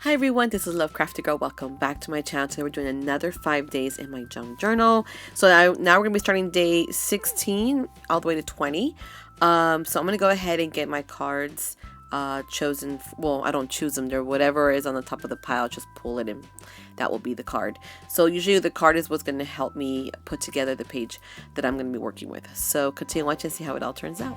Hi everyone, this is Love Crafty Girl. Welcome back to my channel. Today we're doing another 5 days in my junk journal. So now we're going to be starting day 16 all the way to 20. So I'm going to go ahead and get my cards chosen. Well, I don't choose them. They're whatever is on the top of the pile. Just pull it and that will be the card. So usually the card is what's going to help me put together the page that I'm going to be working with. So continue watching and see how it all turns out.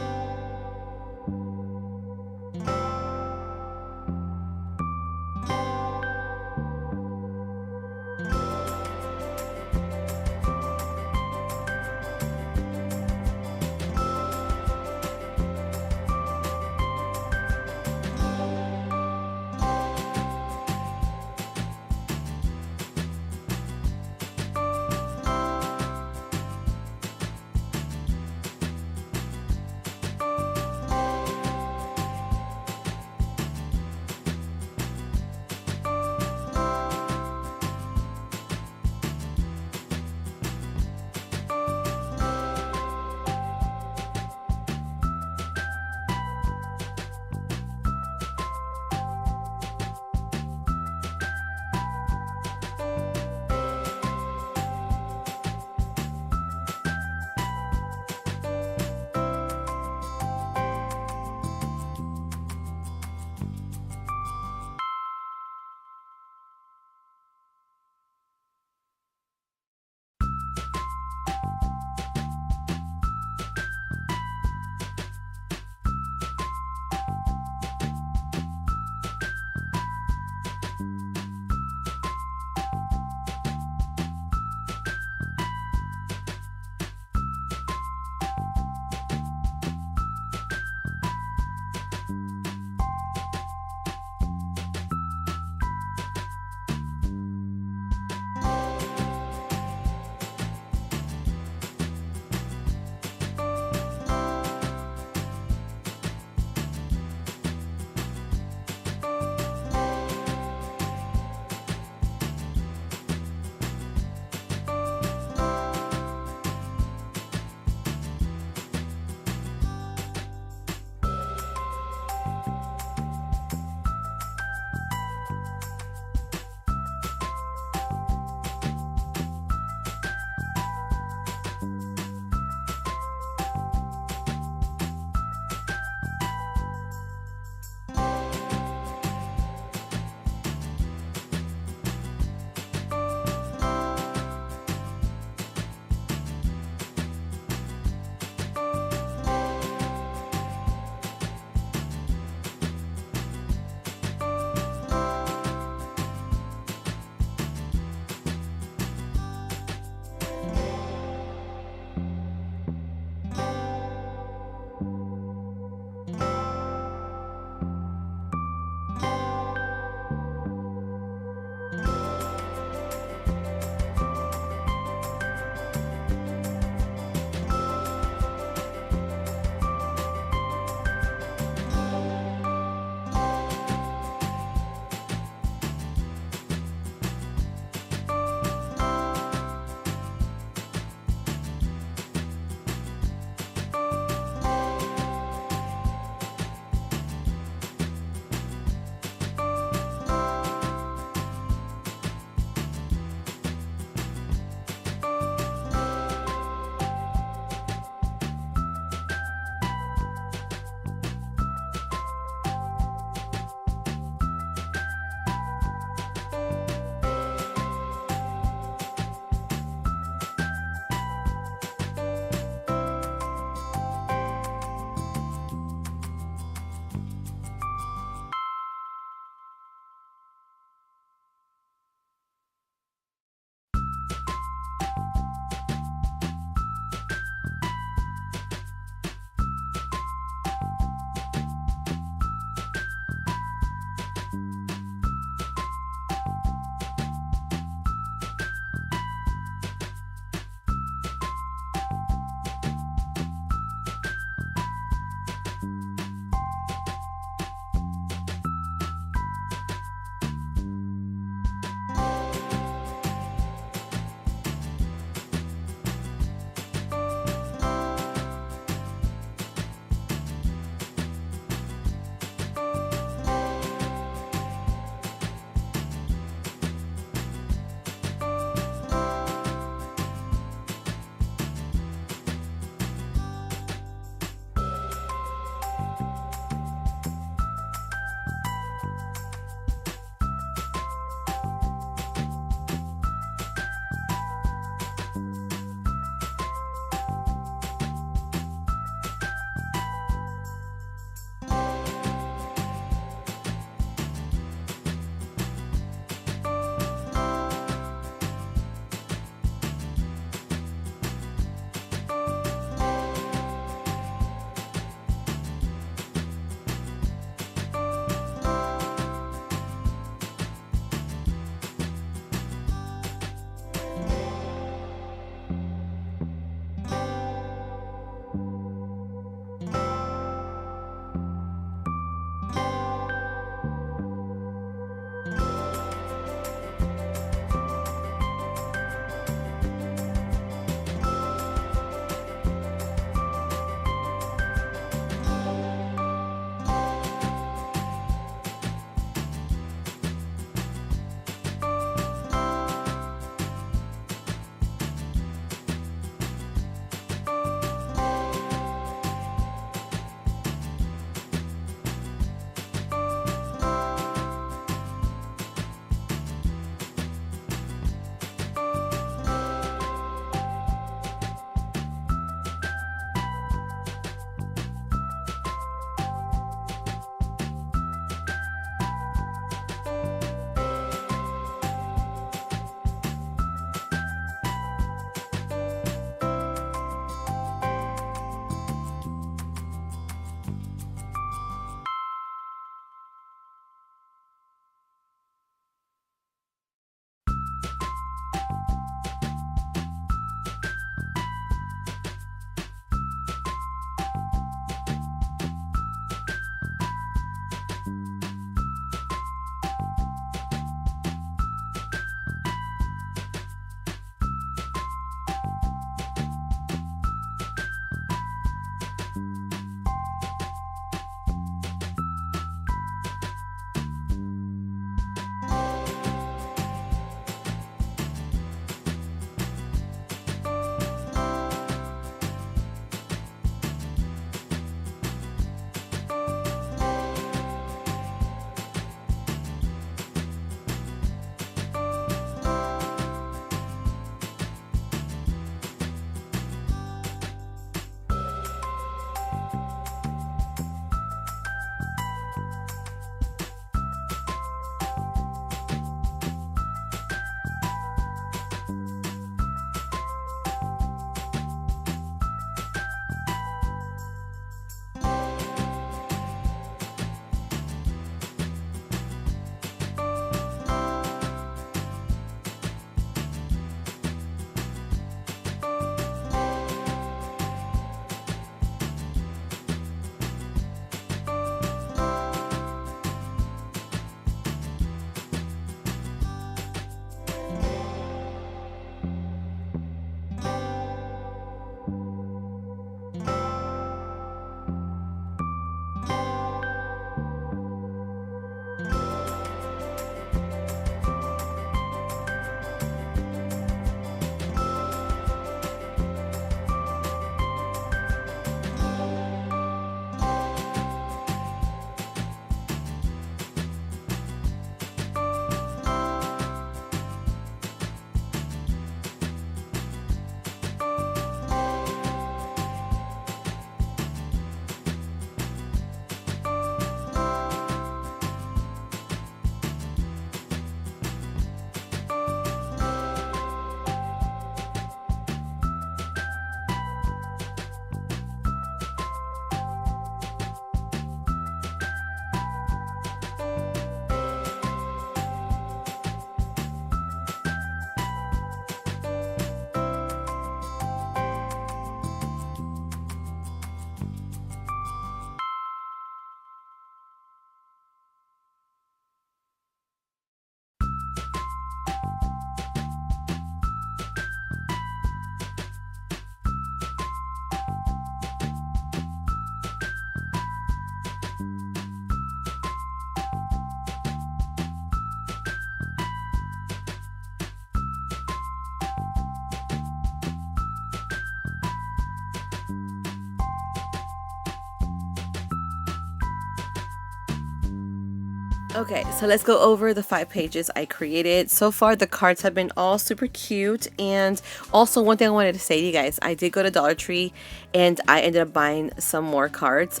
Okay, so let's go over the 5 pages I created. So far, the cards have been all super cute. And also, one thing I wanted to say to you guys, I did go to Dollar Tree and I ended up buying some more cards.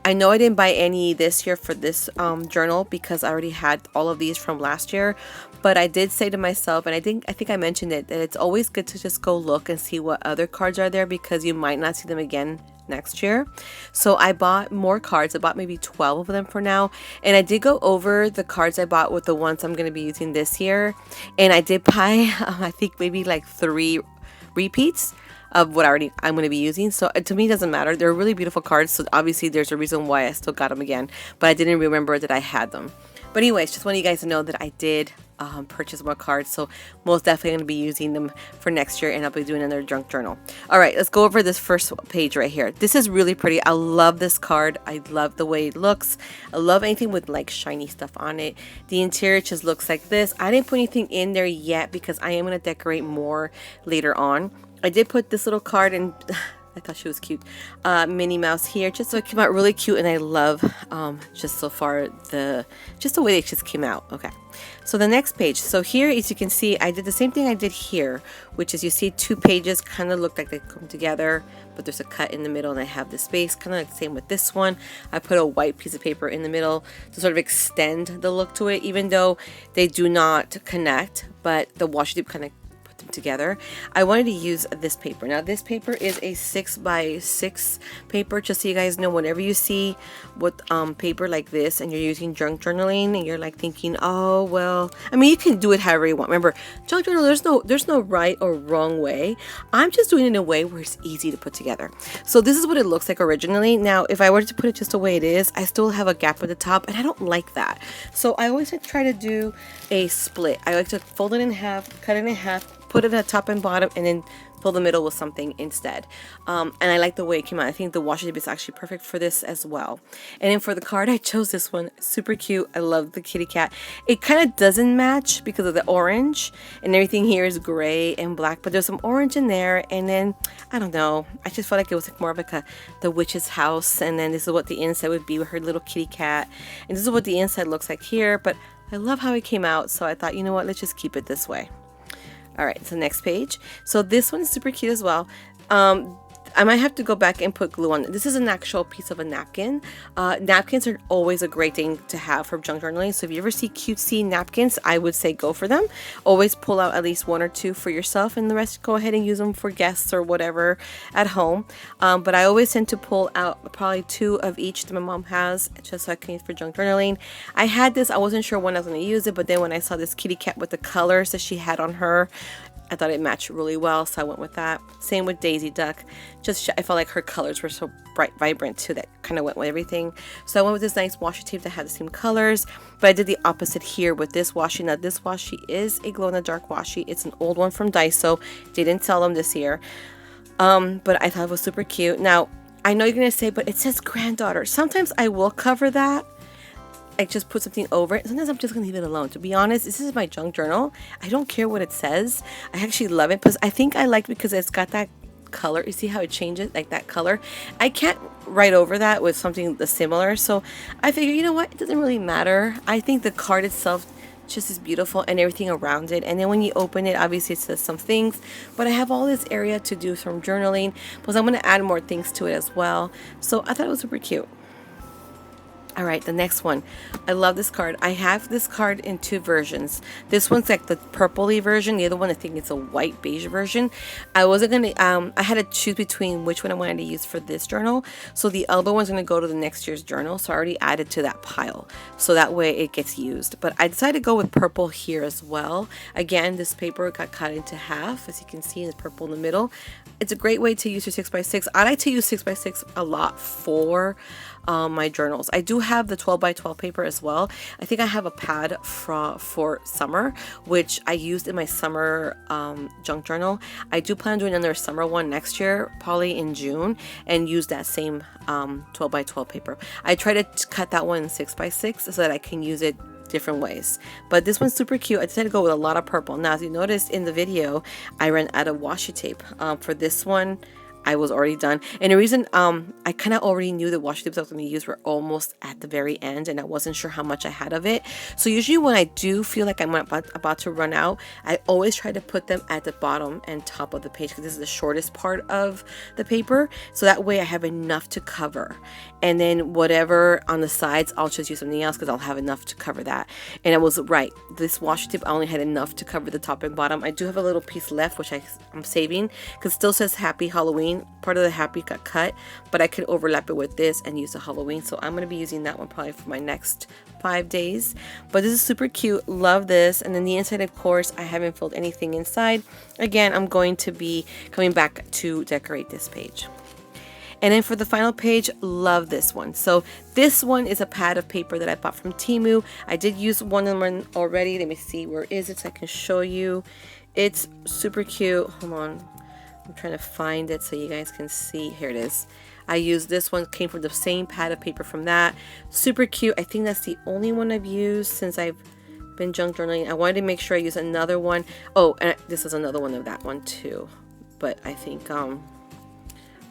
I know I didn't buy any this year for this journal because I already had all of these from last year. But I did say to myself, and I think I mentioned it, that it's always good to just go look and see what other cards are there because you might not see them again next year. So I bought more cards. I bought maybe 12 of them for now, and I did go over the cards I bought with the ones I'm going to be using this year, and I did buy I think maybe like 3 repeats of what I'm going to be using. So to me, it doesn't matter. They're really beautiful cards, so obviously there's a reason why I still got them again, but I didn't remember that I had them. But anyways, just want you guys to know that I did purchase more cards, so most definitely going to be using them for next year, and I'll be doing another junk journal. All right, let's go over this first page right here. This is really pretty. I love this card. I love the way it looks. I love anything with like shiny stuff on it. The interior just looks like this. I didn't put anything in there yet because I am going to decorate more later on. I did put this little card in. I thought she was cute. Minnie Mouse here, just so it came out really cute, and I love just so far just the way it just came out. Okay, so the next page. So here, as you can see, I did the same thing I did here, which is you see 2 pages kind of look like they come together, but there's a cut in the middle, and I have the space. Kind of like the same with this one. I put a white piece of paper in the middle to sort of extend the look to it, even though they do not connect, but the washi tape kind of together. I wanted to use this paper. Now this paper is a 6x6 paper, just so you guys know, whenever you see what paper like this and you're using junk journaling and you're like thinking, oh well, I mean, you can do it however you want. Remember, junk journal, there's no right or wrong way. I'm just doing it in a way where it's easy to put together. So this is what it looks like originally. Now if I were to put it just the way it is, I still have a gap at the top, and I don't like that. So I always try to do a split. I like to fold it in half, cut it in half, put it at top and bottom, and then fill the middle with something instead. And I like the way it came out. I think the washi tape is actually perfect for this as well. And then for the card, I chose this one. Super cute. I love the kitty cat. It kind of doesn't match because of the orange, and everything here is gray and black, but there's some orange in there. And then I don't know, I just felt like it was like more of like the witch's house. And then this is what the inside would be with her little kitty cat, and this is what the inside looks like here. But I love how it came out, so I thought, you know what, let's just keep it this way. All right, so next page. So this one is super cute as well. I might have to go back and put glue on it. This is an actual piece of a napkin. Napkins are always a great thing to have for junk journaling. So if you ever see cutesy napkins, I would say go for them. Always pull out at least 1 or 2 for yourself, and the rest go ahead and use them for guests or whatever at home. But I always tend to pull out probably 2 of each that my mom has, just so I can use for junk journaling. I had this, I wasn't sure when I was going to use it, but then when I saw this kitty cat with the colors that she had on her, I thought it matched really well, so I went with that. Same with Daisy Duck. Just I felt like her colors were so bright, vibrant too, that kind of went with everything. So I went with this nice washi tape that had the same colors, but I did the opposite here with this washi. Now this washi is a glow-in-the-dark washi. It's an old one from Daiso. They didn't sell them this year, but I thought it was super cute. Now I know you're gonna say, but it says granddaughter. Sometimes I will cover that. I just put something over it. Sometimes I'm just gonna leave it alone. To be honest, this is my junk journal. I don't care what it says. I actually love it because I think I like because it's got that color. You see how it changes, like that color? I can't write over that with something similar, so I figure, you know what, it doesn't really matter. I think the card itself just is beautiful and everything around it, and then when you open it, obviously it says some things, but I have all this area to do some journaling because I'm going to add more things to it as well. So I thought it was super cute. All right, the next one. I love this card. I have this card in 2 versions. This one's like the purpley version. The other one, I think it's a white beige version. I wasn't gonna, I had to choose between which one I wanted to use for this journal. So the other one's gonna go to the next year's journal. So I already added to that pile. So that way it gets used. But I decided to go with purple here as well. Again, this paper got cut into half. As you can see, it's purple in the middle. It's a great way to use your 6x6. I like to use 6x6 a lot for my journals. I do have the 12x12 paper as well. I think I have a pad for summer, which I used in my summer junk journal. I do plan on doing another summer one next year, probably in June, and use that same 12x12 paper. I try to cut that one in 6x6 so that I can use it different ways, but this one's super cute. I decided to go with a lot of purple. Now, as you noticed in the video, I ran out of washi tape for this one. I was already done. And the reason I kind of already knew the washi tapes I was going to use were almost at the very end, and I wasn't sure how much I had of it. So usually when I do feel like I'm about to run out, I always try to put them at the bottom and top of the page, because this is the shortest part of the paper, so that way I have enough to cover. And then whatever on the sides, I'll just use something else because I'll have enough to cover that. And I was right, this washi tape I only had enough to cover the top and bottom. I do have a little piece left which I'm saving because it still says Happy Halloween. Part of the Happy got cut, but I could overlap it with this and use the Halloween, so I'm going to be using that one probably for my next 5 days. But this is super cute, love this. And then the inside, of course, I haven't filled anything inside. Again, I'm going to be coming back to decorate this page. And then for the final page, love this one. So this one is a pad of paper that I bought from TEMU. I did use one of them already. Let me see, where is it so I can show you. It's super cute. Hold on, I'm trying to find it so you guys can see. Here it is. I used this one, came from the same pad of paper from that. Super cute. I think that's the only one I've used since I've been junk journaling. I wanted to make sure I use another one. Oh, and this is another one of that one too. But I think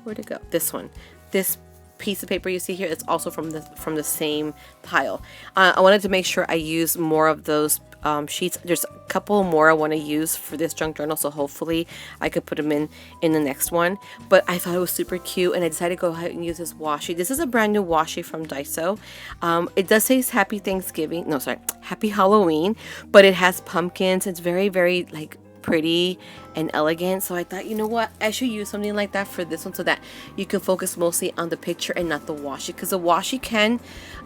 where'd it go? This one. This piece of paper you see here, it's also from the same pile. I wanted to make sure I use more of those sheets. There's a couple more I want to use for this junk journal, so hopefully I could put them in the next one. But I thought it was super cute, and I decided to go ahead and use this washi. This is a brand new washi from Daiso. It does say Happy Thanksgiving, no sorry, Happy Halloween, but it has pumpkins. It's very, very like pretty and elegant, so I thought, you know what, I should use something like that for this one so that you can focus mostly on the picture and not the washi, because the washi can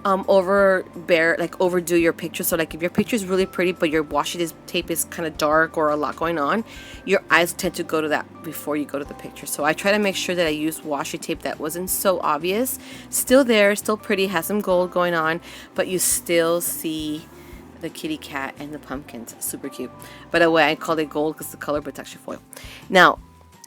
overdo your picture. So like if your picture is really pretty but your washi tape is kind of dark or a lot going on, your eyes tend to go to that before you go to the picture. So I try to make sure that I use washi tape that wasn't so obvious, still there, still pretty, has some gold going on, but you still see the kitty cat and the pumpkins. Super cute. By the way, I called it gold because the color, but it's actually foil. Now,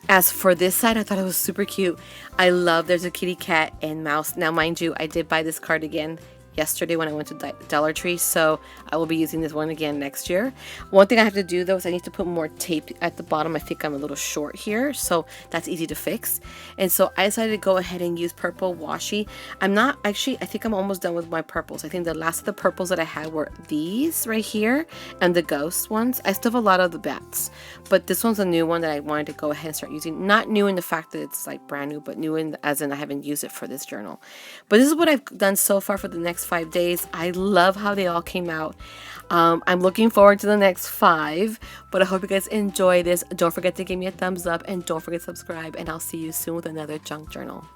as for this side, I thought it was super cute. I love there's a kitty cat and mouse. Now, mind you, I did buy this card again yesterday when I went to Dollar Tree, so I will be using this one again next year. One thing I have to do though is I need to put more tape at the bottom. I think I'm a little short here, so that's easy to fix. And so I decided to go ahead and use purple washi. I think I'm almost done with my purples. I think the last of the purples that I had were these right here and the ghost ones. I still have a lot of the bats, but this one's a new one that I wanted to go ahead and start using. Not new in the fact that it's like brand new, but new in as in I haven't used it for this journal. But this is what I've done so far for the next 5 days. I love how they all came out. I'm looking forward to the next 5, but I hope you guys enjoy this. Don't forget to give me a thumbs up and don't forget to subscribe, and I'll see you soon with another junk journal.